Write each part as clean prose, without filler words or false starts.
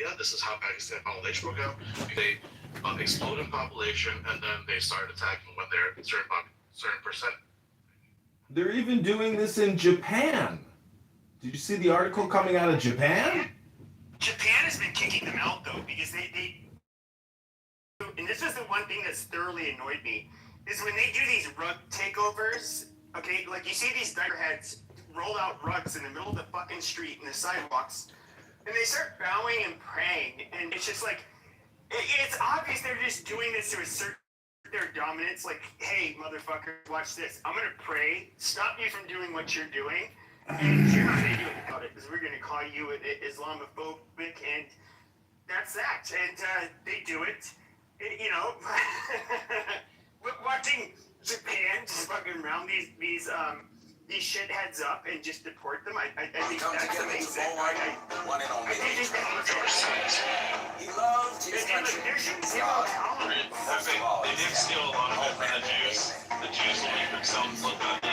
India, this is how Pakistan Bangladesh broke out. They explode in population, and then they start attacking when they're a certain percent. They're even doing this in Japan. Did you see the article coming out of Japan? Japan has been kicking them out though, because they and this is the one thing that's thoroughly annoyed me, is when they do these rug takeovers, okay, like you see these diaper heads roll out rugs in the middle of the fucking street and the sidewalks, and they start bowing and praying, and it's just like, it's obvious they're just doing this to assert their dominance, like, hey, motherfucker, watch this. I'm gonna pray, stop you from doing what you're doing, and you're not gonna do anything about it, because we're gonna call you Islamophobic, and that's that. And they do it. You know, watching Japan just fucking round these shitheads up and just deport them, I think that's amazing. One and only. I think that's He loved his country. there should be zero tolerance. They did steal a lot of it from the Jews. The Jews will make themselves look like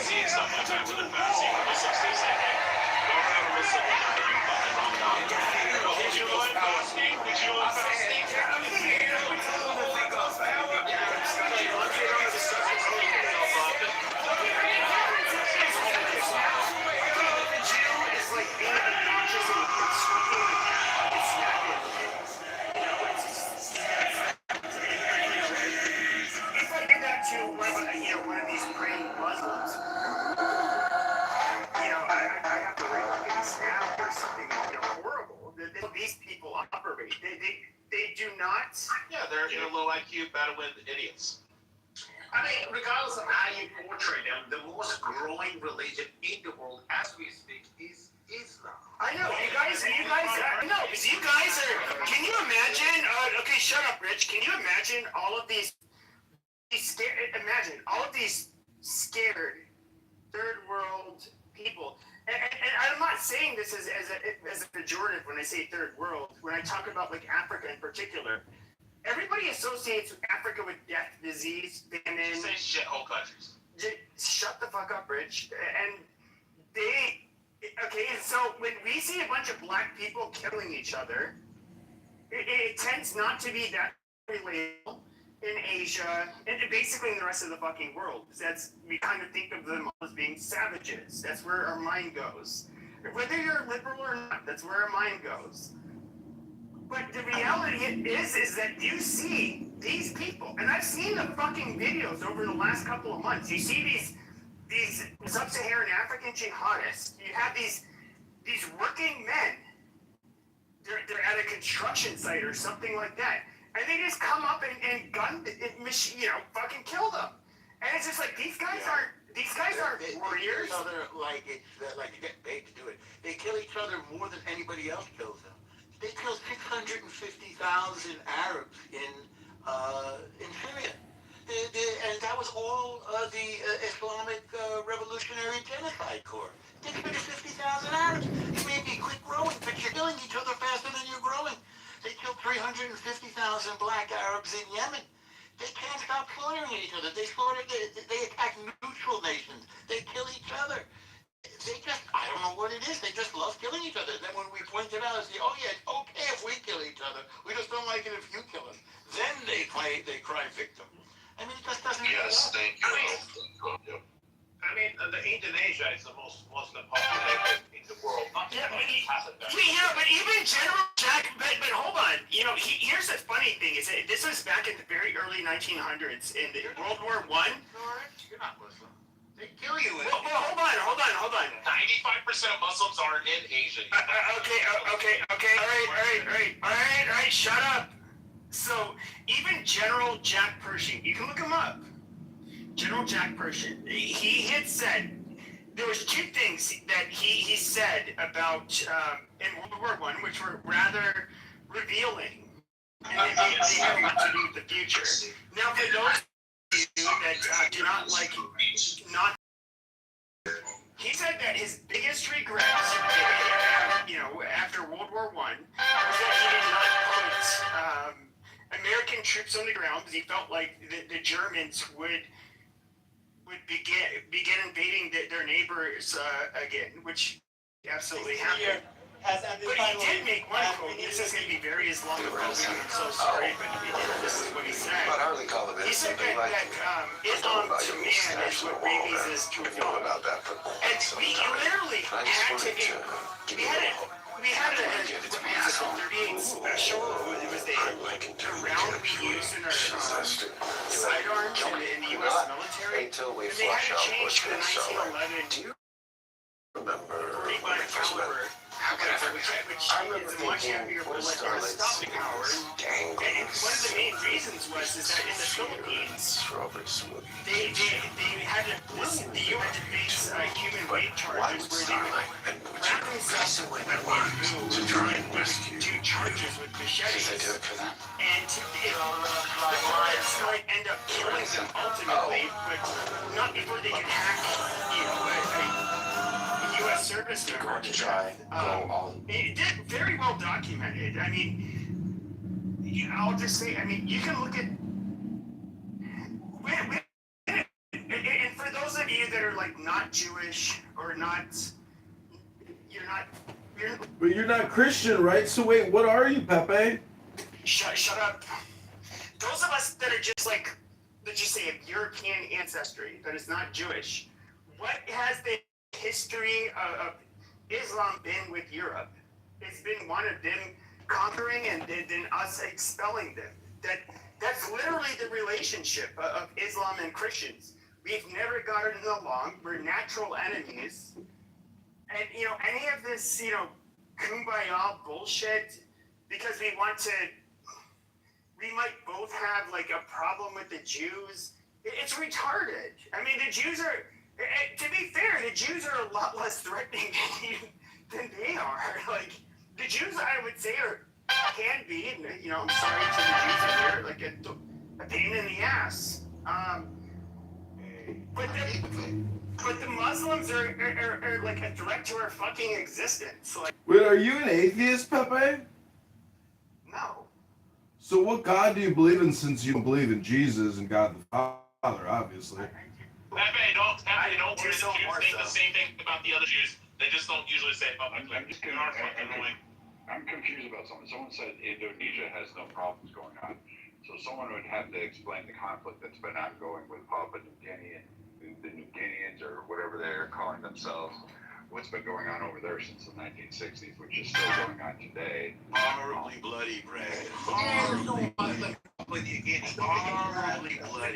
seeing someone after the fasting for Muslims, they say, hey, don't have a Muslim look like you fucking wrong now. Did you like fasting? Did you like fasting? One of these praying Muslims, I have to write like a snap or something, horrible. These people operate. They do not. Yeah, they're low IQ, battle-with idiots. I mean, regardless of how you portray them, the most growing religion in the world as we speak is Islam. I know, you guys are, can you imagine, okay, shut up, Rich, can you imagine all of these scared third world people, and I'm not saying this as a pejorative when I say third world. When I talk about like Africa in particular, everybody associates Africa with death, disease, famine. You say shithole countries. Shut the fuck up, Rich. And so when we see a bunch of black people killing each other, it tends not to be that relatable in Asia, and basically in the rest of the fucking world. We kind of think of them as being savages. That's where our mind goes. Whether you're liberal or not, that's where our mind goes. But the reality is that you see these people, and I've seen the fucking videos over the last couple of months. You see these sub-Saharan African jihadists. You have these working men. They're at a construction site or something like that. And they just come up and gun, fucking kill them. And it's just like, these guys aren't warriors. They kill each other like they get paid to do it. They kill each other more than anybody else kills them. They killed 650,000 Arabs in Syria. And that was all the Islamic Revolutionary Genocide Corps. 650,000 Arabs. You may be quick growing, but you're killing each other faster than you're growing. They killed 350,000 black Arabs in Yemen. They can't stop slaughtering each other. They attack neutral nations. They kill each other. I don't know what it is. They just love killing each other. Then when we point it out, it's oh yeah, it's okay if we kill each other. We just don't like it if you kill us. Then they cry victim. I mean, it just doesn't. Yes, thank you. I mean, Indonesia is the most Muslim population in the world. But even General Jack, but hold on. Here's the funny thing is that this was back in the very early 1900s in World War I. You're not Muslim. They kill you. Well, hold on. 95% of Muslims are in Asia. Okay. All right. Shut up. So even General Jack Pershing, you can look him up. General Jack Pershing, he had said, there was two things that he said about in World War I, which were rather revealing, and they have a lot to do with the future. Now, for those of you that do not like he said that his biggest regrets, after World War I, was that he did not put American troops on the ground because he felt like the Germans would begin invading their neighbors again, which absolutely happened. But he did make one quote. This is going to be very Islamophobic, and I'm so sorry, but this is what he said. He said that Islam to man is what rabies is to a dog. And we literally had to, we had a 38 special. It was the round we used in our sidearms in the U.S. military. And they had to change the 1911 45 caliber. Which is a much heavier bullet and a stopping power. And one of the main reasons was that in the Philippines, they had to the UN had to base human weight charges where they would wrap themselves in bamboo to try and do charges with machetes. And this might end up killing them ultimately, but not before they can hack, a U.S. service member. It did very well documented. I mean, I'll just say, I mean, you can look at, and for those of you that are like not Jewish or not, But you're not Christian, right? So wait, what are you, Pepe? Shut up. Those of us that are just like, let's just say, of European ancestry, that is not Jewish, what has the history of Islam been with Europe? It's been one of them conquering and then us expelling them. That's literally the relationship of Islam and Christians. We've never gotten along. We're natural enemies. And, any of this, kumbaya bullshit, because we might both have, like, a problem with the Jews. It's retarded. I mean, the Jews are, to be fair, the Jews are a lot less threatening than they are. Like, the Jews, I would say, can be, and, I'm sorry to the Jews out there, like a pain in the ass. But the Muslims are like a threat to our fucking existence. Like, Wait, are you an atheist, Pepe? no. So what God do you believe in, since you don't believe in Jesus and God the Father, obviously? Pepe, don't worry. The Jews say the same thing about the other Jews. They just don't usually say it publicly. They are fucking annoying. I'm confused about something. Someone said Indonesia has no problems going on. So someone would have to explain the conflict that's been ongoing with Papua New Guinea and the New Guineans, or whatever they're calling themselves. What's been going on over there since the 1960s, which is still going on today. Horribly bloody, Brad. Horribly bloody. Horribly bloody.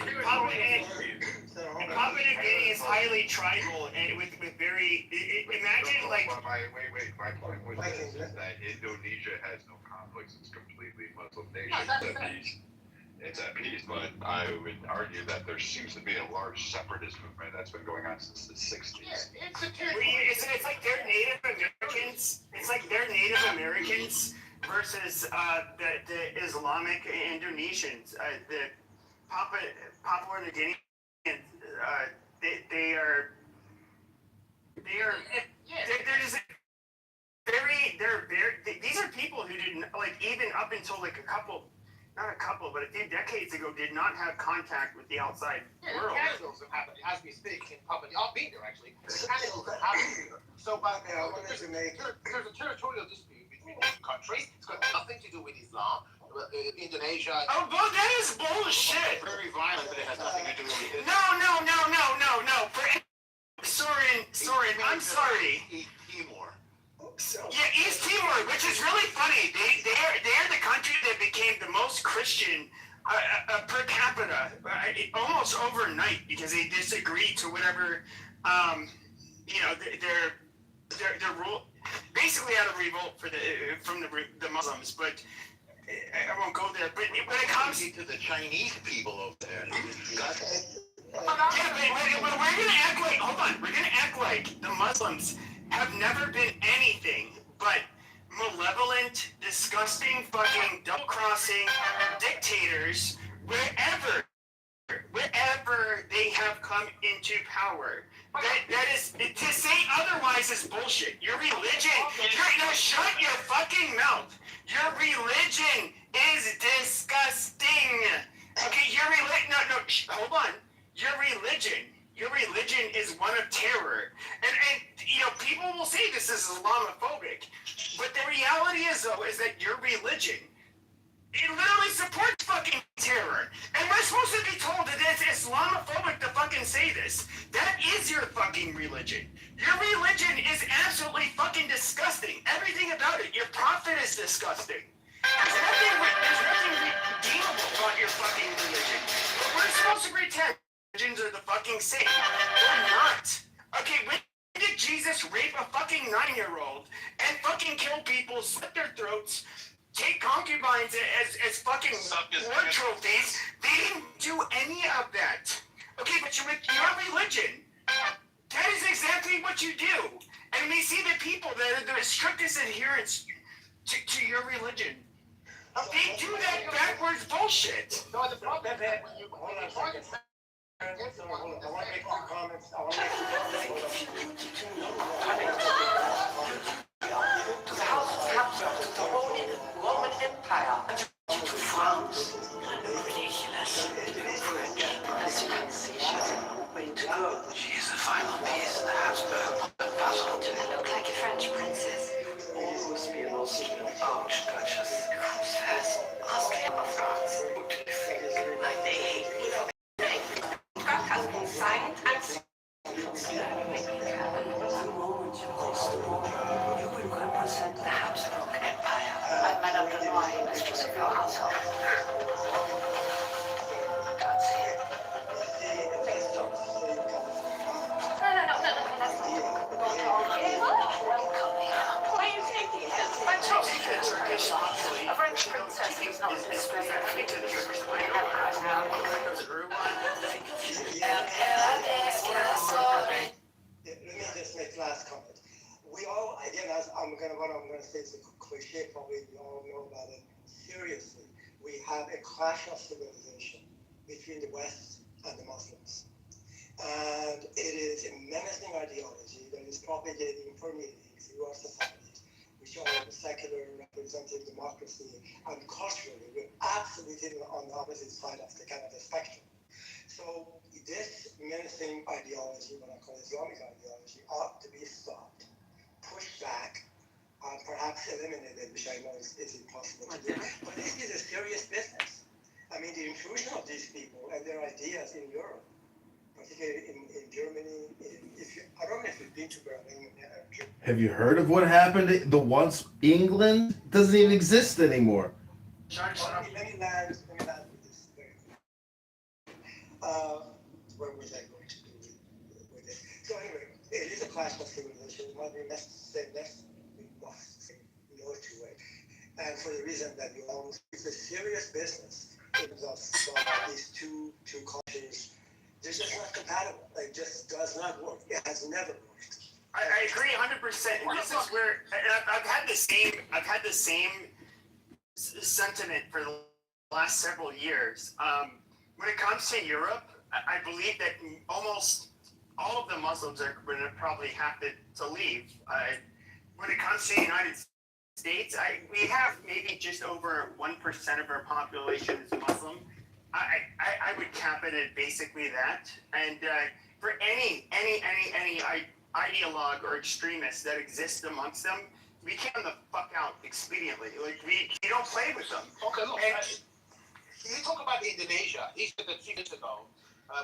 Papua New Guinea is highly tribal and with very. Imagine like. Wait. My point was this, is that Indonesia has no conflicts. It's completely Muslim nation. It's at peace, but I would argue that there seems to be a large separatist movement that's been going on since the 60s. It's like they're Native Americans. It's like they're Native Americans versus the Islamic Indonesians. The Papua New Guinea, they're just these are people who didn't, like, even up until like not a couple, but a few decades ago, did not have contact with the outside world. Cannibals have happened as we speak in Papua. I've been there actually. Cannibals have happened. So back there, there's a territorial dispute between two countries. It's got nothing to do with Islam. Indonesia. Oh, that is bullshit. Very violent, but it has nothing to do with it. No. Soren, I'm sorry. Timor. Yeah, East Timor, which is really funny. They're the country that became the most Christian per capita almost overnight because they disagreed to whatever, their rule, basically out of revolt from the Muslims. But I won't go there. But when it comes to the Chinese people over there, but we're gonna act like, hold on, we're gonna act like the Muslims have never been anything but malevolent, disgusting, fucking double-crossing dictators wherever they have come into power. That is, to say otherwise is bullshit. Your religion, shut your fucking mouth. Your religion is disgusting. Okay, hold on. Your religion is one of terror. And people will say this is Islamophobic. Islamophobic. But the reality is, though, is that your religion, it literally supports fucking terror. And we're supposed to be told that it's Islamophobic to fucking say this. That is your fucking religion. Your religion is absolutely fucking disgusting. Everything about it. Your prophet is disgusting. There's nothing redeemable about your fucking religion. But we're supposed to pretend religions are the fucking same. They're not. Okay, when did Jesus rape a fucking 9-year-old and fucking kill people, slit their throats, take concubines as fucking war trophies? They didn't do any of that. Okay, but with your religion, that is exactly what you do. And we see the people that are the strictest adherents to your religion. They do that backwards bullshit. No, the problem is that when you Hold on a second. I want to make some comments. I want to make To the house of Habsburg, to the Holy Roman Empire, to France. Ridiculous. As you can see, she has a long way to go. She is the final piece in the Habsburg puzzle. Do I look like a French princess? Always be an Austrian archduchess. Who's first? Austria or France? Like they hate me for contract has been signed and you will represent the Habsburg Empire. I'm Madame de Noailles, mistress of your household. I can't see it. Please don't. No, that's not welcome here. Why are you taking it? I'm talking to a Turkish honestly. A French princess is not disgraced. Let me just make last comment. We all, again, as what I'm gonna say is a cliche, probably we all know about it. Seriously, we have a clash of civilization between the West and the Muslims. And it is a menacing ideology that is propagating, permeating through our societies, which are secular, representative democracy, and culturally, we're absolutely on the opposite side of the kind of the spectrum. So this menacing ideology, what I call Islamic ideology, ought to be stopped, pushed back, perhaps eliminated, which I know is impossible to do. But this is a serious business. I mean, the intrusion of these people and their ideas in Europe, particularly in Germany, I don't know if you've been to Berlin. Have you heard of what happened? The once England doesn't even exist anymore. Let me land with this very quick. What was I going to do with this? So anyway, it is a clash of civilization. We must say no to it. And for the reason that you all, it's a serious business in terms of these two cultures. They're just not compatible. It just does not work. It has never worked. I agree 100%. And this is where I've had the same sentiment for the last several years. When it comes to Europe, I believe that almost all of the Muslims are going to probably have to leave. When it comes to the United States, we have maybe just over 1% of our population is Muslim. I would cap it at basically that. And for any ideologue or extremist that exists amongst them, we kick them the fuck out expediently. Like we don't play with them. Okay, look. And, You talk about Indonesia. He said that 2 years ago,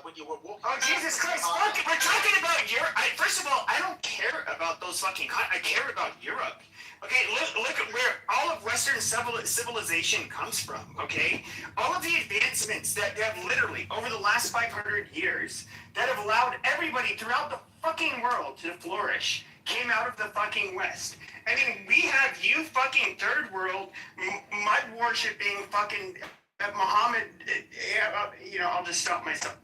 when you were walking. oh Jesus Christ! Fuck! We're talking about Europe. First of all, I don't care about those fucking. I care about Europe. Okay, look at where all of Western civilization comes from. Okay, all of the advancements that have literally over the last 500 years that have allowed everybody throughout the fucking world to flourish came out of the fucking West. I mean, we have you fucking third world mud worshipping fucking. Muhammad, I'll just stop myself.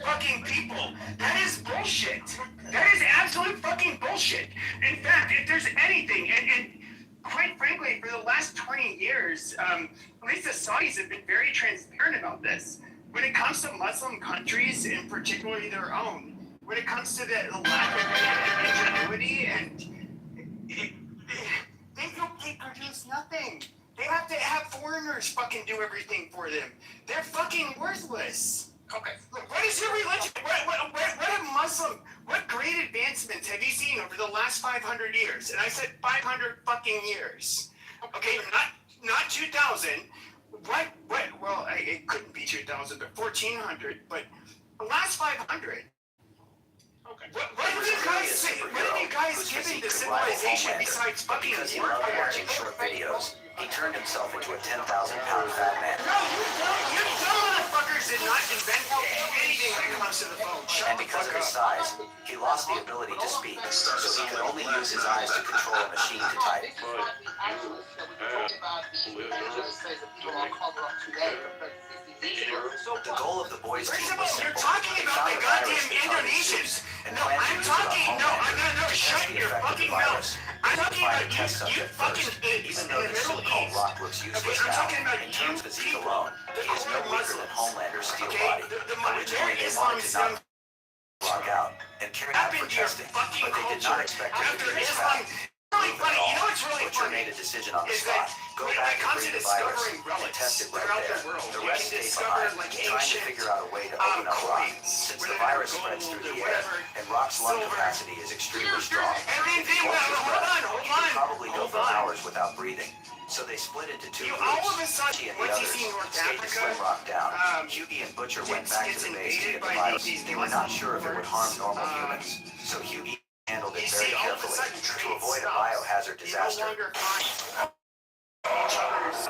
Fucking people. That is bullshit. That is absolute fucking bullshit. In fact, if there's anything, and quite frankly, for the last 20 years, at least the Saudis have been very transparent about this. When it comes to Muslim countries, and particularly their own, when it comes to the lack of ingenuity and they produce nothing. They have to have foreigners fucking do everything for them. They're fucking worthless. Okay. Look, what is your religion? What What great advancements have you seen over the last 500 years? And I said 500 fucking years. Okay, not 2,000. What? Well, it couldn't be 2,000, but 1,400. But the last 500. Okay. What have you guys say? What have you guys given to civilization besides fucking Because he loved warfare? watching short videos, he turned himself into a 10,000-pound fat man. No, you dumb motherfuckers did not invent anything when it comes to the phone. Shut And the because fuck of his up. size, he lost the ability to speak, so he could only use his eyes to control a machine to type. The goal of the boys' First team of all, was you're simple. talking They about found the a virus goddamn that targeted Indonesians. suits and No, planned to I'm use it on talking. No, Homelander to shut test the your effect of the fucking mouth. virus. I'm They talking find about a test you subject fucking first, idiots even in though the this Middle so-called East. rock looks Okay, useless I'm now. talking about In you terms of physique people. alone, The he is no core weaker than Muslims. Homelander's steel Okay, body. Originally, they wanted to knock rock out and carry out for happened to your testing, fucking but they did culture not expect him to after be this Islam? fat. Really funny. You know what's really Butcher funny? made a decision on the Is spot. that Go when back it and comes to breed the virus discovering and relics test it right throughout there. the world, The you rest can stayed discover behind, like trying to ancient figure out a way to open up rock. coins, Since the whether virus they're spreads gold through or the air, whatever, and rock's lung silver. capacity is extremely strong. And then If he they holds his hold breath, on, he could probably go hold for on. hours without breathing. So they split into two You groups. all of a sudden, He and the once you others see North stayed to Africa, slim rock down. um, Hughie and Butcher went gets- back gets to the base to invaded get the by virus. these They were not Muslim sure if it would harm normal hordes. humans, so Hughie handled it You very see, all of a carefully sudden, to trade avoid a stops. biohazard You no disaster. longer find each other's,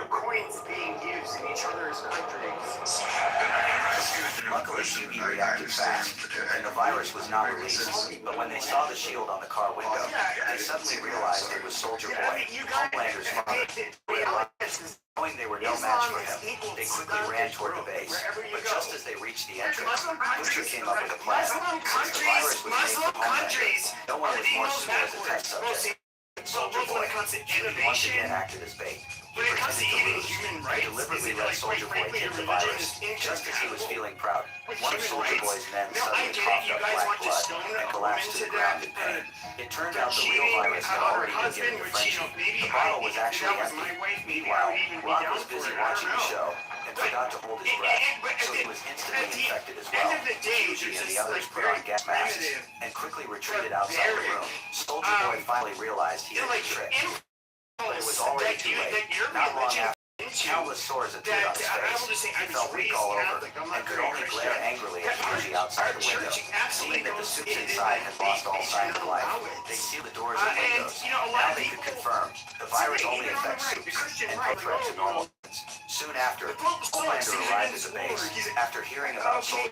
coins being used in each other's countries. Luckily, Hughie reacted fast, and the virus was not released. But when they saw the shield on the car window, they suddenly realized it was Soldier Boy, Homelander's father. Knowing they were no match for him, they quickly ran toward the base. But just as they reached the entrance, Butcher came up with a plan. Since the virus was made from Homelander, no one was more suited as a test subject. Soldier Boy, Hughie once again acted as bait. He When it comes to pretended to even lose, human and rights, deliberately is it let like, Soldier quite Boy frankly, take the your religion virus, is just as he was incompatible feeling proud. with One of human Soldier rights? Boy's men No, I suddenly get it. coughed You up guys black want to blood stone and a collapsed woman to the to ground death, in pain. It turned for out the real cheating virus had on her already been husband, given to which, Frenchie. maybe The bottle was if actually that was empty. my wife, maybe I Meanwhile, would even be Rock down was for busy it. I watching don't the know. show and forgot to hold his breath, so he was instantly infected as well. End of the day, Hughie and it's the just others like put very on gas masks primitive, and quickly retreated outside the room. Soldier Boy finally realized he had like been tricked. But it was impulse already that too late. that your Not long religion after, into. countless sores appeared on his I will face. just say, I He was felt weak raised all over Catholic. I'm not and could very only Christian. glare angrily at Our- Hughie outside the our window. church absolutely Seeing that the goes- suits it- inside had lost all they sign of don't life, allow it. they sealed the doors and And, windows. a lot Now of they could people- confirm the virus Even only on the affects right, the suits Christian and right, no threat to like, normal humans. Soon after, Homelander arrived at the base. After hearing about Soldier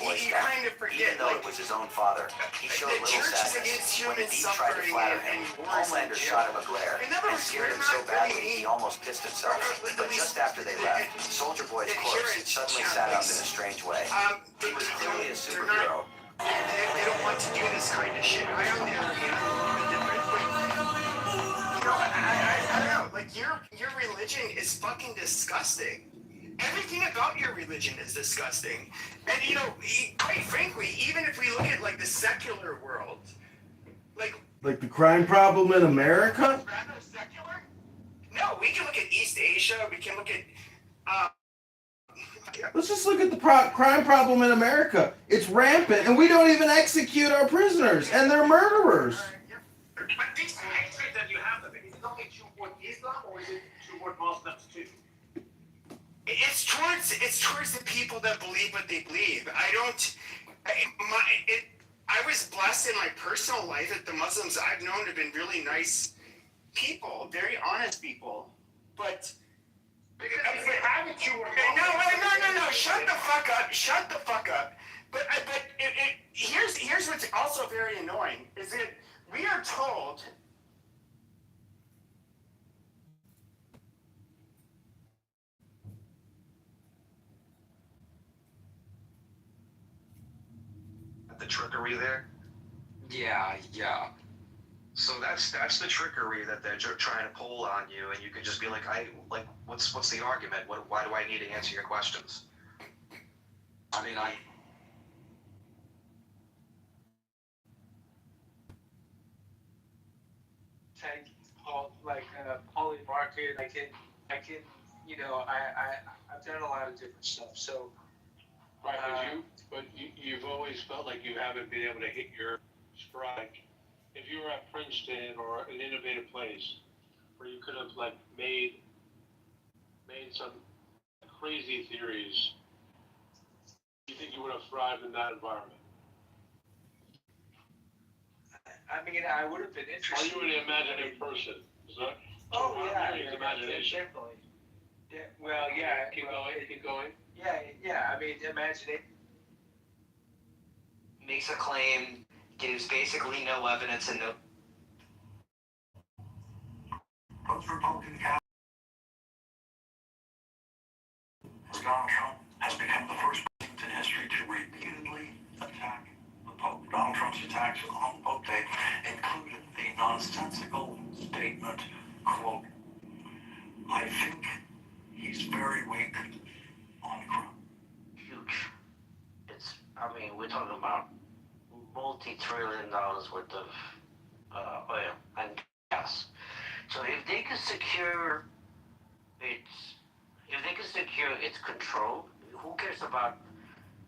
Boy's You death, kind of forget, even though like, it was his own father, he showed the little church is sadness against when human Indeed tried to suffering flatter and him. wars Homelander and shot him a glare In other and words, scared him we're so not badly really- he almost pissed himself. At But least just after they left, Soldier Boy's corpse had suddenly sat up in a strange way. He was clearly a superhero. They don't want to do this kind of shit. I, on the other hand, am different, but I don't know. Like your religion is fucking disgusting. Everything about your religion is disgusting. And quite frankly, even if we look at like the secular world, Like the crime problem in America? rather secular? No, we can look at East Asia. We can look at. Let's just look at the crime problem in America. It's rampant, and we don't even execute our prisoners, and they're murderers. But this hatred that you have of it, is it only toward Islam or is it toward Muslims too? It's towards the people that believe what they believe. I was blessed in my personal life that the Muslims I've known have been really nice people, very honest people. But Because haven't you no, shut the fuck up, shut the fuck up. But here's what's also very annoying is that we are told. The trickery there. Yeah. So that's the trickery that they're trying to pull on you, and you could just be like, what's the argument? Why do I need to answer your questions? I mean, take poly market. I've done a lot of different stuff. So Right, you've always felt like you haven't been able to hit your stride. If you were at Princeton or an innovative place where you could have like made some crazy theories, you think you would have thrived in that environment? I mean, I would have been Are interested. you an imaginative person? Is that? Oh yeah, Imagination. definitely. Yeah, well, yeah. Keep going. Yeah. I mean, imagination. Makes a claim, gives basically no evidence and no. Both Republican candidates. Donald Trump has become the first president in history to repeatedly attack the Pope. Donald Trump's attacks on Pope Day included the nonsensical statement, quote, "I think he's very weak on Trump." Huge. I mean, we're talking about multi-trillion dollars worth of oil and gas. So if they could secure its control, who cares about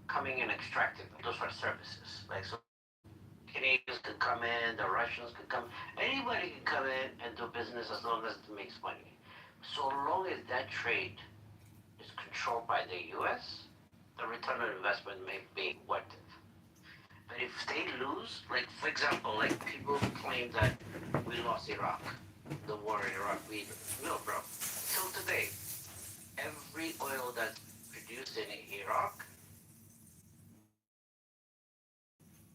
coming and extracting them? Those are services. Like, so Canadians could come in, the Russians could come, anybody can come in and do business as long as it makes money. So long as that trade is controlled by the US, the return on investment may be worth it. But if they lose, like for example, like people claim that we lost Iraq, the war in Iraq, no, bro. Till today, every oil that's produced in Iraq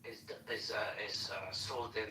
is sold in.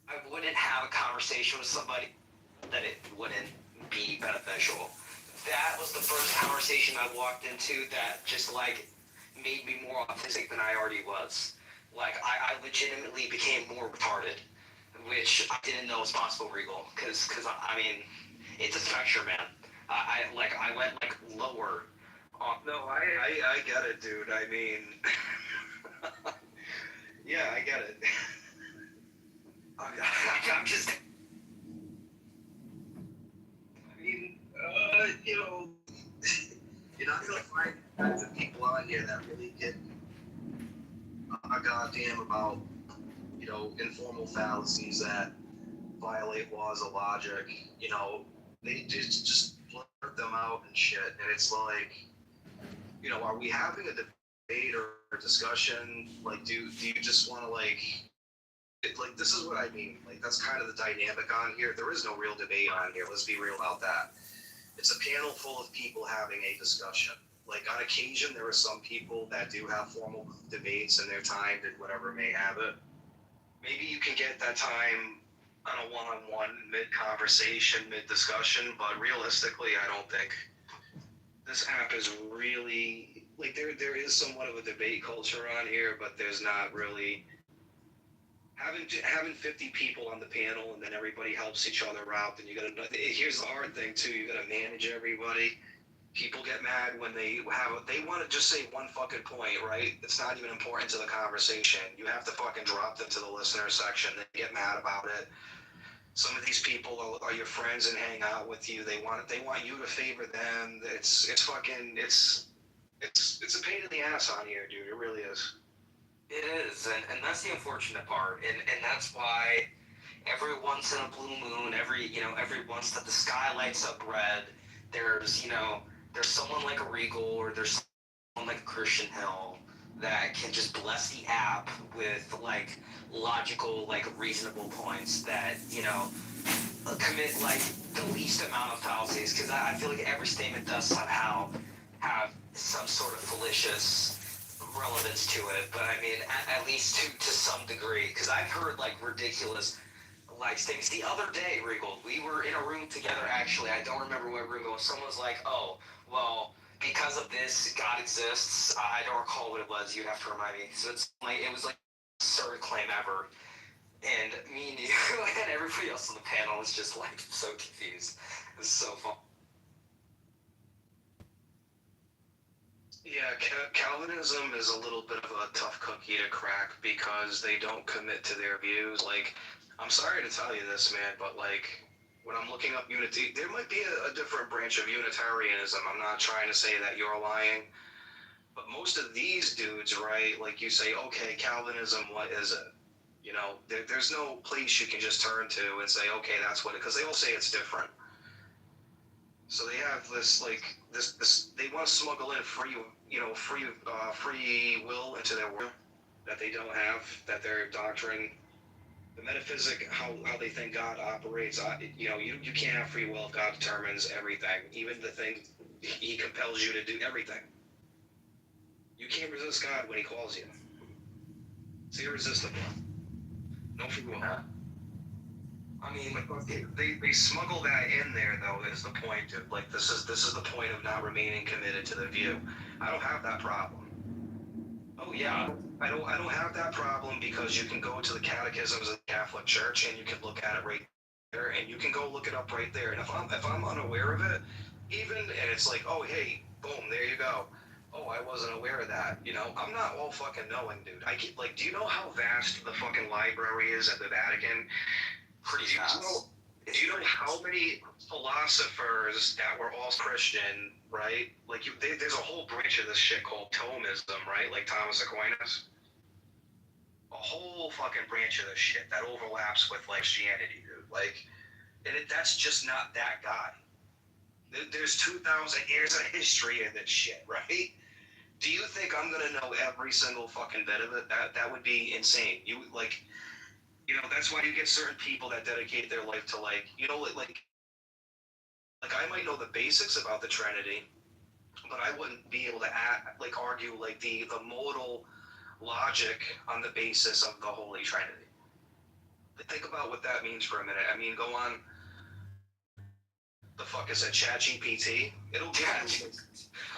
I wouldn't have a conversation with somebody that it wouldn't be beneficial. That was the first conversation I walked into that just like made me more autistic than I already was. Like I legitimately became more retarded, which I didn't know was possible, Regal. Cause I mean, it's a spectrum, man. I went like lower. No, I get it, dude. I mean, yeah, I get it. I'm just. I mean, you're not gonna find kinds of people on here that really get a goddamn about, informal fallacies that violate laws of logic. They just blurt them out and shit, and it's like, are we having a debate or a discussion? Like, do you just want to like, this is what I mean. Like, that's kind of the dynamic on here. There is no real debate on here. Let's be real about that. It's a panel full of people having a discussion. Like, on occasion, there are some people that do have formal debates and they're timed and whatever may have it. Maybe you can get that time on a one-on-one, mid-conversation, mid-discussion, but realistically, I don't think this app is really like there is somewhat of a debate culture on here, but there's not really having 50 people on the panel and then everybody helps each other out. Then you gotta here's the hard thing too. You gotta manage everybody. People get mad when they want to just say one fucking point, right? It's not even important to the conversation. You have to fucking drop them to the listener section. They get mad about it. Some of these people are your friends and hang out with you. They want you to favor them. It's a pain in the ass on here, dude. It really is. It is, and that's the unfortunate part, and that's why every once in a blue moon, every once that the sky lights up red, there's someone like a Regal or there's someone like a Christian Hill that can just bless the app with like logical, like reasonable points that commit like the least amount of fallacies, because I feel like every statement does somehow have some sort of fallacious relevance to it, but I mean at least to some degree, because I've heard like ridiculous like things. The other day, Regal, we were in a room together, actually, I don't remember what room it was. Someone was like, oh, well, because of this, God exists. I don't recall what it was. You'd have to remind me. So it's like, it was like the absurd claim ever. And me and you and everybody else on the panel was just like so confused. It was so fun. Yeah, Calvinism is a little bit of a tough cookie to crack because they don't commit to their views. Like, I'm sorry to tell you this, man, but like, when I'm looking up unity, there might be a different branch of Unitarianism. I'm not trying to say that you're lying, but most of these dudes, right, like you say, okay, Calvinism, what is it? There's no place you can just turn to and say, okay, that's what it, because they all say it's different. So they have this, like, this they want to smuggle in free will into their world that they don't have, that their doctrine, the metaphysic, how they think God operates, you can't have free will if God determines everything, even the thing he compels you to do, everything. You can't resist God when he calls you. It's irresistible. No free will. I mean, they smuggle that in there, though. Is the point of like this is the point of not remaining committed to the view. I don't have that problem. Oh yeah, I don't have that problem because you can go to the catechisms of the Catholic Church and you can look at it right there, and you can go look it up right there. And if I'm unaware of it, and it's like, oh hey, boom, there you go. Oh, I wasn't aware of that. I'm not all fucking knowing, dude. I keep like, do you know how vast the fucking library is at the Vatican? Pretty fast. Do you know how many philosophers that were all Christian, right? Like, there's a whole branch of this shit called Thomism, right? Like Thomas Aquinas. A whole fucking branch of this shit that overlaps with like Christianity, dude. Like, and that's just not that guy. There's 2,000 years of history in this shit, right? Do you think I'm gonna know every single fucking bit of it? That would be insane. That's why you get certain people that dedicate their life to like I might know the basics about the Trinity, but I wouldn't be able to argue like the modal logic on the basis of the Holy Trinity. Think about what that means for a minute. I mean, go on. The fuck is it? ChatGPT? It'll give you.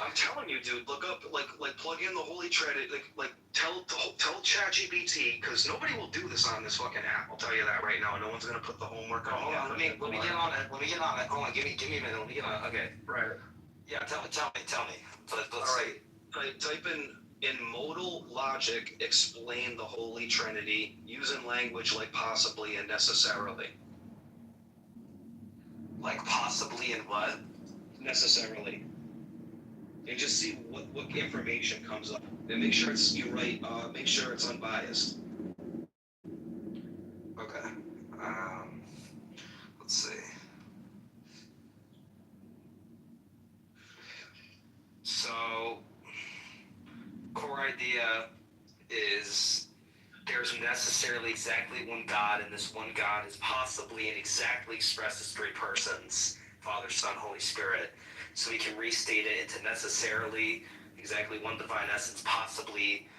I'm telling you, dude. Look up, like plug in the Holy Trinity. Like tell ChatGPT, because nobody will do this on this fucking app. I'll tell you that right now. No one's gonna put the homework on. Hold on, let me get on it. Hold on, give me a minute. Let me get on it. Okay. Right. Yeah, tell me. Let's All right. Type in modal logic, explain the Holy Trinity using language like possibly and necessarily. Like possibly and what? Necessarily. And just see what information comes up. And make sure make sure it's unbiased. Okay. Let's see. So, core idea is there's necessarily exactly one God, and this one God is possibly and exactly expressed as three persons, Father, Son, Holy Spirit. So we can restate it into necessarily exactly one divine essence, possibly,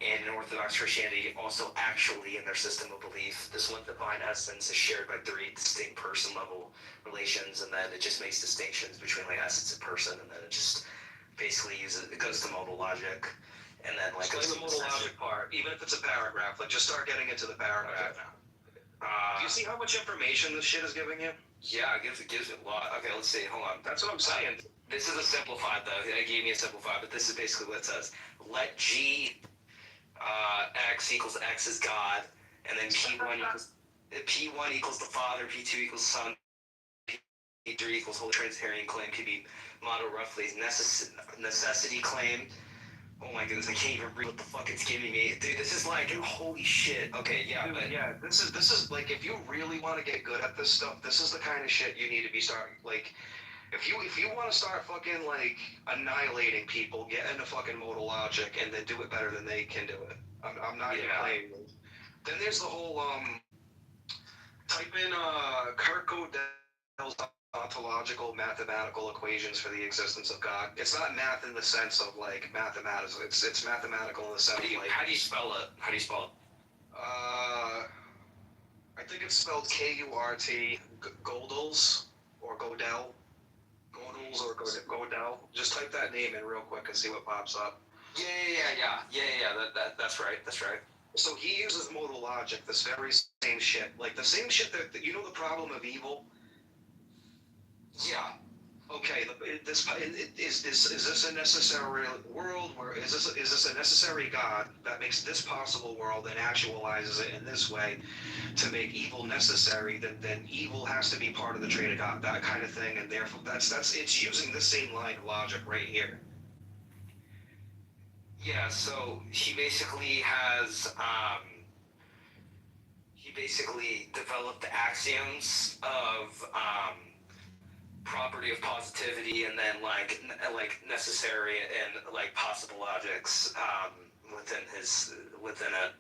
and in Orthodox Christianity, also actually in their system of belief, this one divine essence is shared by three distinct person level relations, and then it just makes distinctions between like essence and person, and then it just basically it goes to modal logic, and then like Explain the modal logic part, even if it's a paragraph. Like, just start getting into the paragraph. Do you see how much information this shit is giving you? Yeah, it gives it a lot. Okay, let's see. Hold on. That's what I'm saying. This is a simplified though. It gave me a simplified, but this is basically what it says. Let G x equals x is God, and then P1 equals the Father, P2 equals Son, P3 equals Holy Trinitarian claim can be modeled roughly as necessity claim. Oh my goodness, I can't even read what the fuck it's giving me. Dude, this is like, holy shit. Okay, yeah, Dude, but yeah, this is like, if you really want to get good at this stuff, this is the kind of shit you need to be starting. Like, if you want to start fucking like annihilating people, get into fucking modal logic and then do it better than they can do it. I'm not even playing with. Then there's the whole type in Kurt Gödel's ontological mathematical equations for the existence of God. It's not math in the sense of like mathematics. It's mathematical in the sense of like. How do you spell it? How do you spell it? I think it's spelled K-U-R-T, Gödel's or Gödel. Gödel's or Gödel. Just type that name in real quick and see what pops up. Yeah. That's right. So he uses modal logic, this very same shit. Like the same shit that you know the problem of evil? Yeah. Okay, is this a necessary world? Where is this a necessary God that makes this possible world and actualizes it in this way to make evil necessary? Then evil has to be part of the trait of God, that kind of thing, and therefore it's using the same line of logic right here. Yeah. So he basically has developed the axioms of property of positivity, and then like necessary and like possible logics within it.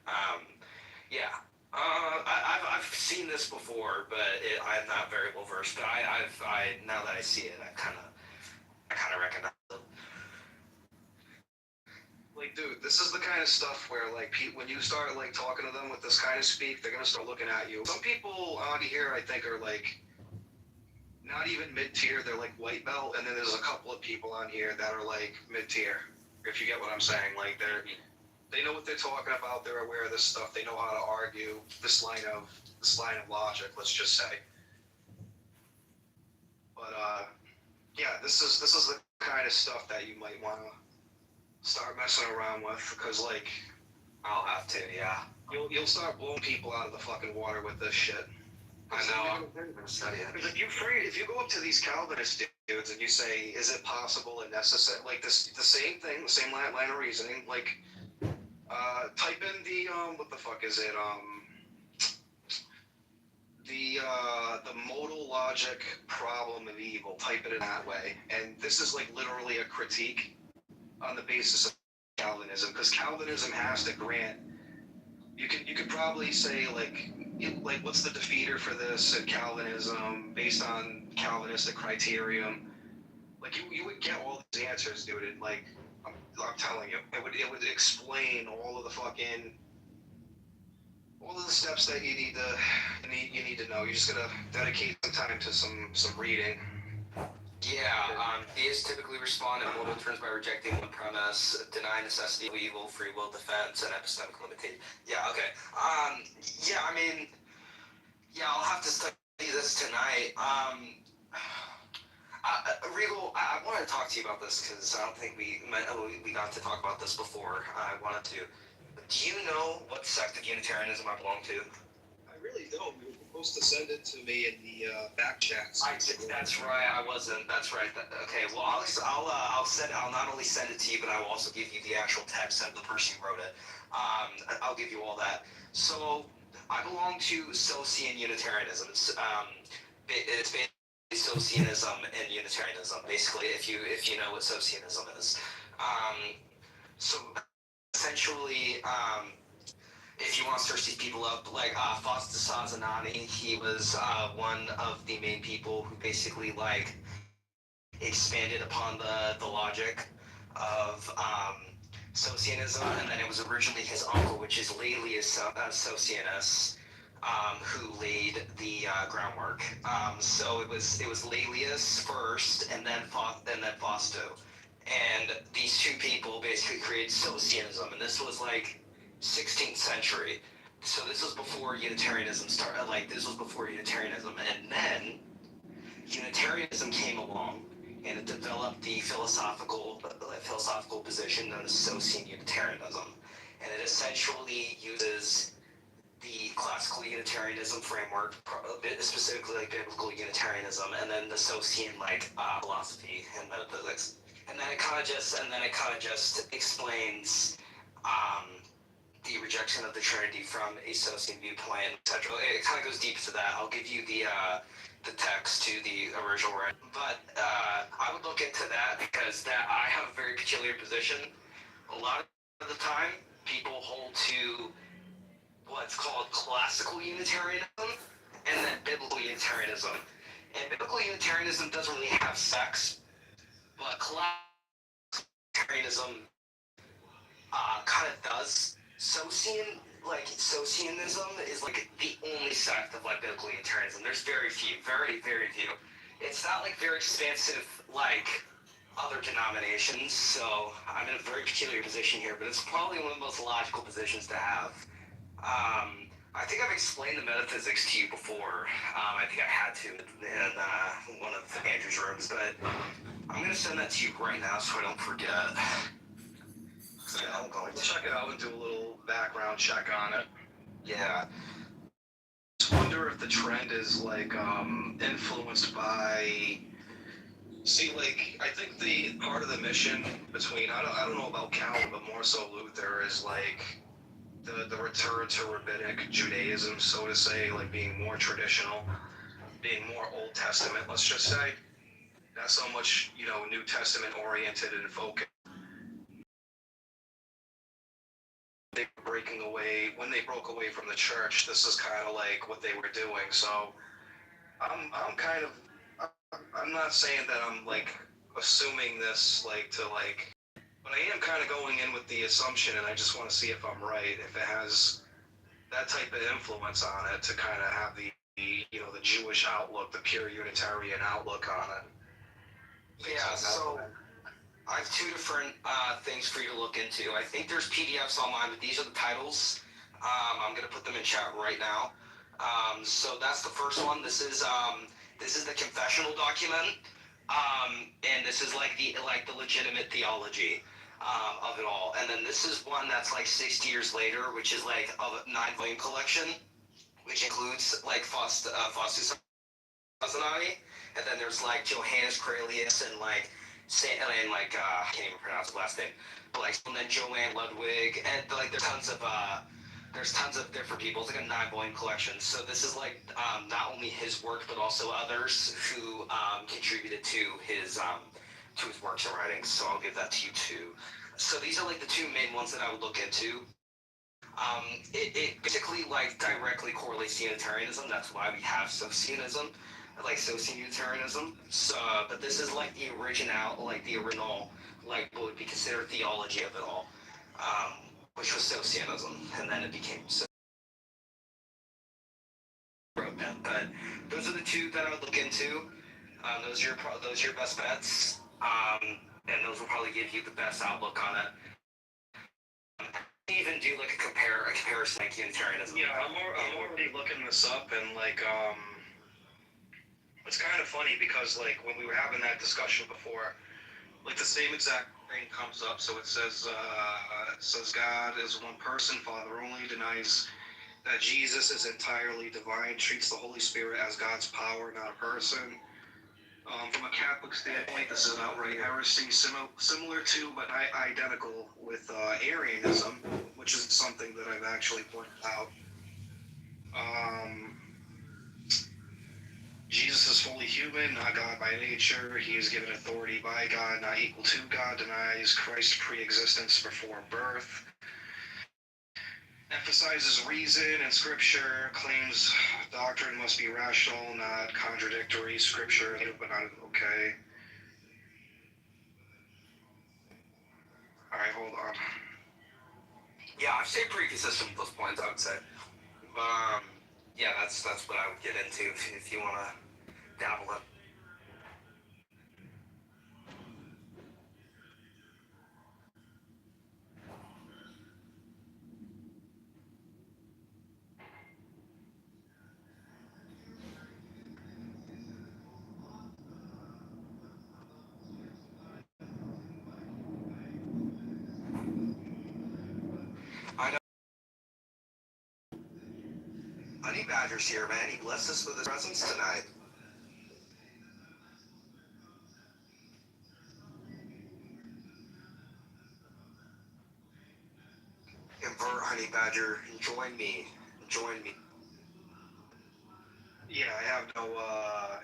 I've seen this before, but I'm not very well versed. But I now that I see it, I kind of recognize it. Like, dude, this is the kind of stuff where, like, when you start, like, talking to them with this kind of speak, they're gonna start looking at you. Some people on here, I think, are, like, not even mid-tier, they're, like, white belt, and then there's a couple of people on here that are, like, mid-tier, if you get what I'm saying. Like, they know what they're talking about, they're aware of this stuff, they know how to argue this line of logic, let's just say. But, yeah, this is the kind of stuff that you might want to start messing around with, because like I'll have to, yeah. You'll start blowing people out of the fucking water with this shit. I know. I'm gonna study it. Because if you go up to these Calvinist dudes and you say, "Is it possible and necessary?" Like the same thing, the same line of reasoning. Like, type in the what the fuck is it? The modal logic problem of evil. Type it in that way, and this is like literally a critique on the basis of Calvinism, because Calvinism has to grant. You could probably say like what's the defeater for this at Calvinism based on Calvinistic criterion. Like you would get all these answers, dude. And like I'm telling you, it would explain all of the steps that you need to know. You just gotta dedicate some time to some reading. Yeah, theists typically respond in modal terms by rejecting one premise, deny necessity of evil, free will defense, and epistemic limitation. Yeah, okay. I'll have to study this tonight. Regal, I wanted to talk to you about this because I don't think we got to talk about this before. I wanted to. Do you know what sect of Unitarianism I belong to? I really don't. You were supposed to send it to me in the back chats. That's right. I wasn't. That's right. Okay. Well, I'll not only send it to you, but I will also give you the actual text of the person who wrote it. I'll give you all that. So I belong to Socian Unitarianism. It's basically Socianism and Unitarianism. Basically, if you know what Socianism is. So essentially, if you want to search these people up, like Fosta Sazanani, he was one of the main people who basically like expanded upon the logic of Socianism, and then it was originally his uncle, which is Laelius Socianus, who laid the groundwork. So it was Laelius first, and then Fausto, And these two people basically created Socianism, and this was like 16th century. So this was before Unitarianism started. Like this was before Unitarianism, and then Unitarianism came along, and it developed the philosophical position known as Socian Unitarianism, and it essentially uses the classical Unitarianism framework, specifically like biblical Unitarianism, and then the Socian philosophy and metaphysics, and then it kind of just explains the rejection of the Trinity from a Socian viewpoint, etc. It kind of goes deep into that. I'll give you the text to the original writing, but I would look into that because that I have a very peculiar position. A lot of the time, people hold to what's called classical Unitarianism and then biblical Unitarianism. And biblical Unitarianism doesn't really have sex, but classical Unitarianism kind of does. Socianism is like the only sect of like biblical Unitarianism. There's very few, very, very few. It's not like very expansive like other denominations, so I'm in a very peculiar position here, but it's probably one of the most logical positions to have. I think I've explained the metaphysics to you before. I think I had to in one of Andrew's rooms, but I'm going to send that to you right now so I don't forget. Yeah, I'm going to check it out and do a little background check on it. Yeah. Just wonder if the trend is like influenced by. See, like I think the part of the mission between I don't know about Calvin, but more so Luther is like the return to rabbinic Judaism, so to say, like being more traditional, being more Old Testament, let's just say. Not so much, New Testament oriented and focused. When they broke away from the church, this is kind of like what they were doing. So I'm not saying that I'm like assuming this but I am kind of going in with the assumption, and I just want to see if I'm right, if it has that type of influence on it to kind of have the Jewish outlook, the pure Unitarian outlook on it. Yeah, so I have two different things for you to look into. I think there's PDFs online, but these are the titles. I'm going to put them in chat right now. So that's the first one. This is the confessional document, and this is like the legitimate theology of it all. And then this is one that's like 60 years later, which is like a 9-volume collection, which includes like Faustus Azanati, and then there's like Johannes Cralius and like I can't even pronounce the last name, but and then Joanne Ludwig, and like there's tons of different people. It's like a 9-volume collection. So this is like not only his work but also others who contributed to his works and writings. So I'll give that to you too. So these are like the two main ones that I would look into. It basically like directly correlates to Unitarianism. That's why we have Socianism, like Socian Unitarianism. So, but this is like the original, like what would be considered theology of it all, which was Socianism, and then it became. But those are the two that I would look into. Those are your best bets, and those will probably give you the best outlook on it. Even do like a comparison like Unitarianism. Yeah, I'm already looking this up, and like it's kind of funny because like when we were having that discussion before, like the same exact thing comes up. So it says God is one person, Father only, denies that Jesus is entirely divine, treats the Holy Spirit as God's power, not a person. From a Catholic standpoint, this is an outright heresy, similar to but identical with Arianism, which is something that I've actually pointed out. Jesus is fully human, not God by nature. He is given authority by God, not equal to God. Denies Christ's pre-existence before birth. Emphasizes reason and scripture. Claims doctrine must be rational, not contradictory. Scripture, but not okay. All right, hold on. Yeah, I've stayed pretty consistent with those points, I would say. Yeah, that's what I would get into if you want to dabble it. Honey Badger's here, man. He blessed us with his presence tonight. Invert, Honey Badger. Join me. Join me. Yeah, I have no,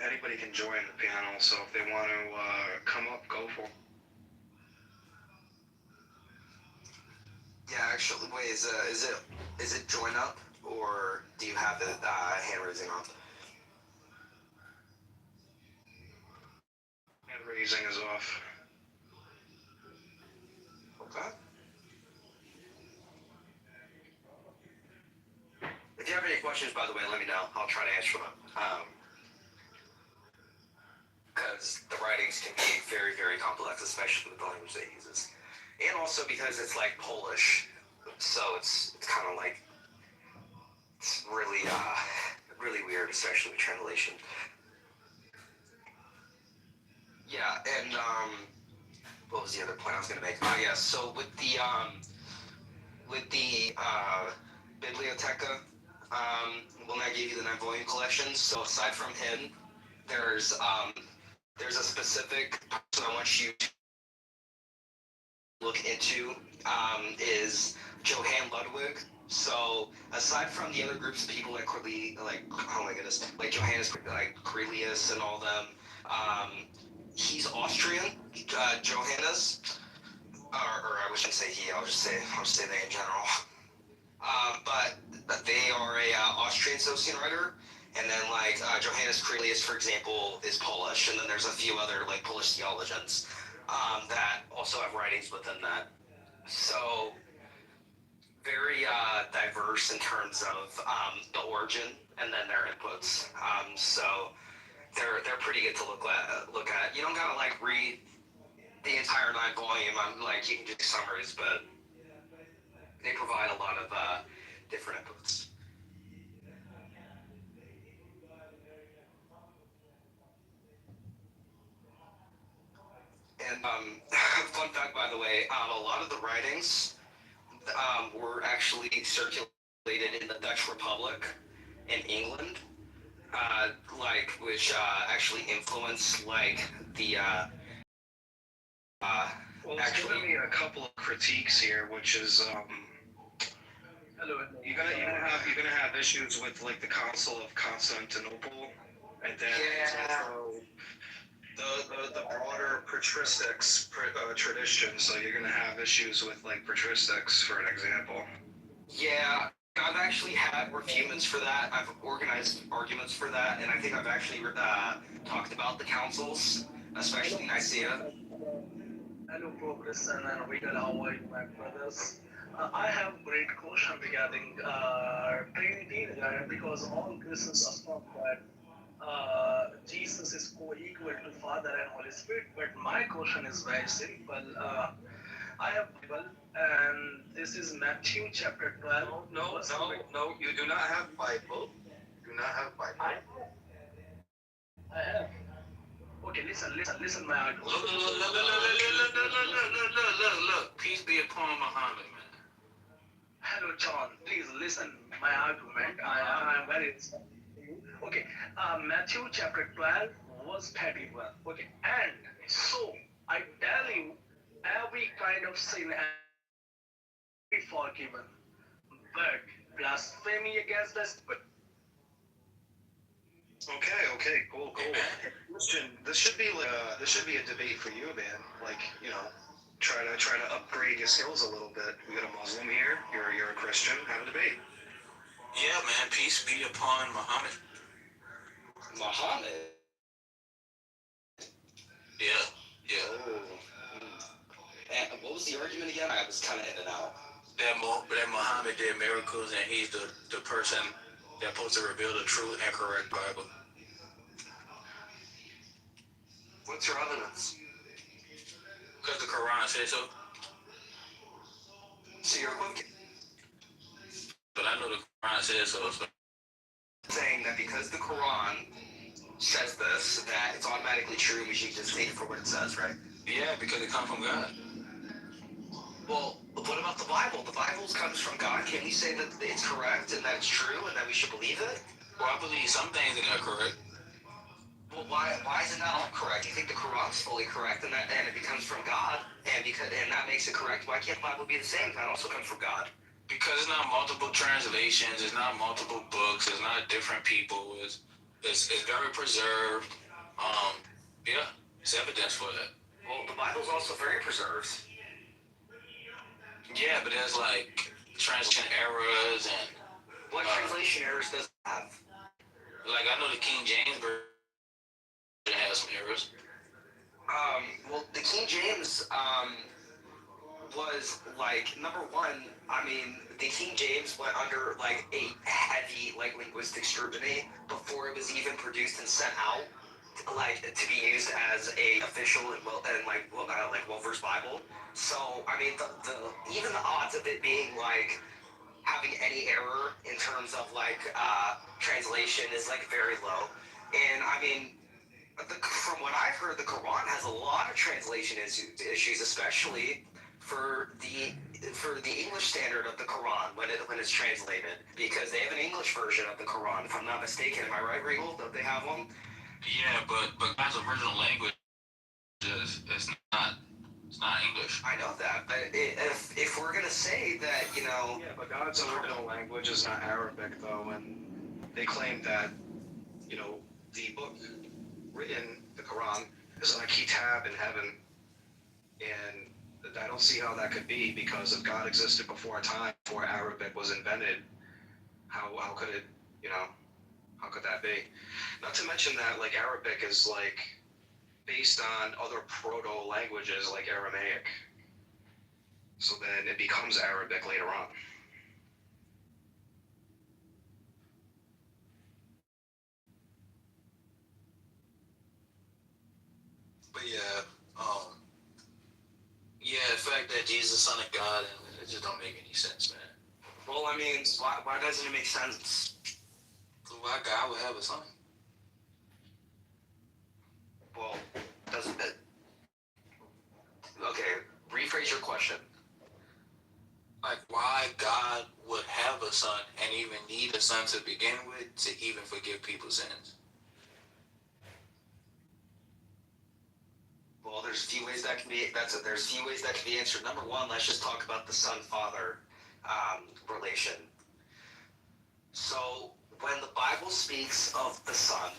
anybody can join the panel, so if they want to come up, go for it. Yeah, actually, wait, is it join up, or do you have the hand raising on? Hand raising is off. Okay. If you have any questions, by the way, let me know. I'll try to answer them. Because the writings can be very, very complex, especially with the language that he uses. And also because it's like Polish, so it's kind of like, it's really, really weird, especially with translation. Yeah, and, what was the other point I was going to make? Oh, yeah, so with the Biblioteca, when I gave you the 9-volume collection, so aside from him, there's a specific person I want you to look into, is Johann Ludwig. So aside from the other groups of people like oh my goodness, like Johannes, like Cornelius and all them, he's Austrian, Johannes, or I shouldn't say he, I'll just say they in general. But they are a Austrian Socian writer, and then like Johannes Cornelius, for example, is Polish, and then there's a few other like Polish theologians that also have writings within that. So very diverse in terms of the origin and then their inputs. So they're pretty good to look at. You don't gotta like read the entire 9-volume. Like you can do summaries, but they provide a lot of different inputs. And fun fact, by the way, a lot of the writings were actually circulated in the Dutch Republic in England, which actually influenced like the. Well, it's giving me a couple of critiques here, which is you're gonna have issues with like the Council of Constantinople, and then also the broader patristics tradition. So you're gonna have issues with like patristics, for an example. Yeah, I've actually had refutments for that. I've organized arguments for that, and I think I've actually talked about the councils, especially Nicaea. Hello, Progress, and then Regal, how are you, my brothers? I have great question regarding Trinity, because all Christians affirm that Jesus is co-equal to Father and Holy Spirit. But my question is very simple. I have Bible, and this is Matthew chapter 12. No, you do not have Bible. Do not have Bible. I have. Okay, listen, my argument. Look. Peace be upon Muhammad, man. Hello, John. Please listen my argument. I am very respectful to you. Okay, Matthew chapter 12, verse 31. Okay, and so I tell you, every kind of sin is forgiven, but blasphemy against the Spirit. Okay, cool. Listen, this should be a debate for you, man. Like, you know, try to upgrade your skills a little bit. We got a Muslim here. You're a Christian. Have a debate. Yeah, man. Peace be upon Muhammad. Muhammad? Yeah. Oh. And what was the argument again? I was kind of in and out. That Muhammad did miracles, and he's the person that's supposed to reveal the true and correct Bible. What's your evidence? Because the Quran says so. So you're equivocating. But I know the Quran says so. Saying that because the Quran says this, that it's automatically true, we should just take it for what it says, right? Yeah, because it comes from God. Well, what about the Bible? The Bible comes from God. Can we say that it's correct and that it's true and that we should believe it? Well, I believe some things that are correct. Well, why is it not all correct? You think the Quran's fully correct and it becomes from God and that makes it correct? Why can't the Bible be the same? That also comes from God. Because it's not multiple translations, it's not multiple books, it's not different people, it's very preserved. Yeah, it's evidence for that. Well, the Bible's also very preserved. Yeah, but there's like translation errors and what translation errors does it have? Like I know the King James version has some errors. Well, the King James was like number one. I mean, the King James went under like a heavy like linguistic scrutiny before it was even produced and sent out, like to be used as a official and well-versed Bible. So I mean, even the odds of it being like having any error in terms of like translation is like very low. And I mean, from what I've heard, the Quran has a lot of translation issues, especially for the English standard of the Quran when it's translated, because they have an English version of the Quran, if I'm not mistaken. Am I right, Regal? Don't they have one? Yeah, but God's original language it's not English. I know that, but if we're gonna say that, you know. Yeah, but God's original language is not Arabic, though, and they claim that, you know, the book written, the Quran, is on a kitab in heaven, and I don't see how that could be, because if God existed before time, before Arabic was invented, how could it, you know, how could that be? Not to mention that, like, Arabic is, like, based on other proto-languages, like Aramaic. So then it becomes Arabic later on. But yeah, the fact that Jesus is the Son of God, and it just don't make any sense, man. Well, I mean, why doesn't it make sense? Why God would have a son? Well, doesn't it? Okay, rephrase your question. Like, why God would have a son and even need a son to begin with to even forgive people's sins? Well, there's few ways that can be. There's few ways that can be answered. Number one, let's just talk about the son-father relation. So, when the Bible speaks of the Son,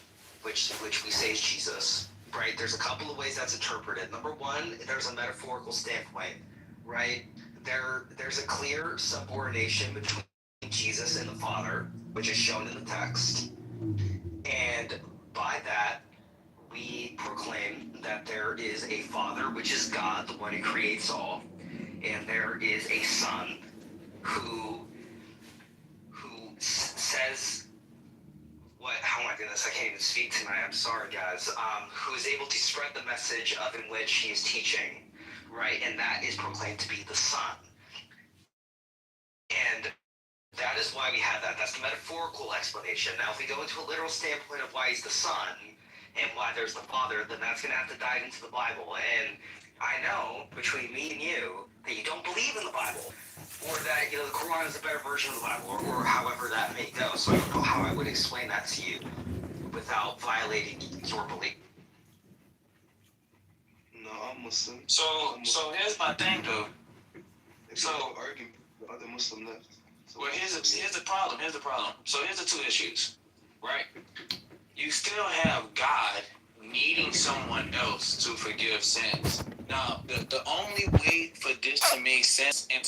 which we say is Jesus, right? There's a couple of ways that's interpreted. Number one, there's a metaphorical standpoint, right? There's a clear subordination between Jesus and the Father, which is shown in the text, and by that, we proclaim that there is a Father, which is God, the one who creates all, and there is a Son who says, how am I doing this? I can't even speak tonight. I'm sorry, guys. Who is able to spread the message of in which he is teaching, right? And that is proclaimed to be the Son. And that is why we have that. That's the metaphorical explanation. Now, if we go into a literal standpoint of why he's the Son and why there's the Father, then that's going to have to dive into the Bible. And I know, between me and you, that you don't believe in the Bible, or that, you know, the Quran is a better version of the Bible, or however that may go. So I don't know how I would explain that to you without violating your belief. No, I'm Muslim. So here's my thing, though. So arguing with other Muslim left. So well, here's the problem. So here's the two issues, right? You still have God needing someone else to forgive sins. Now, the only way for this to make sense and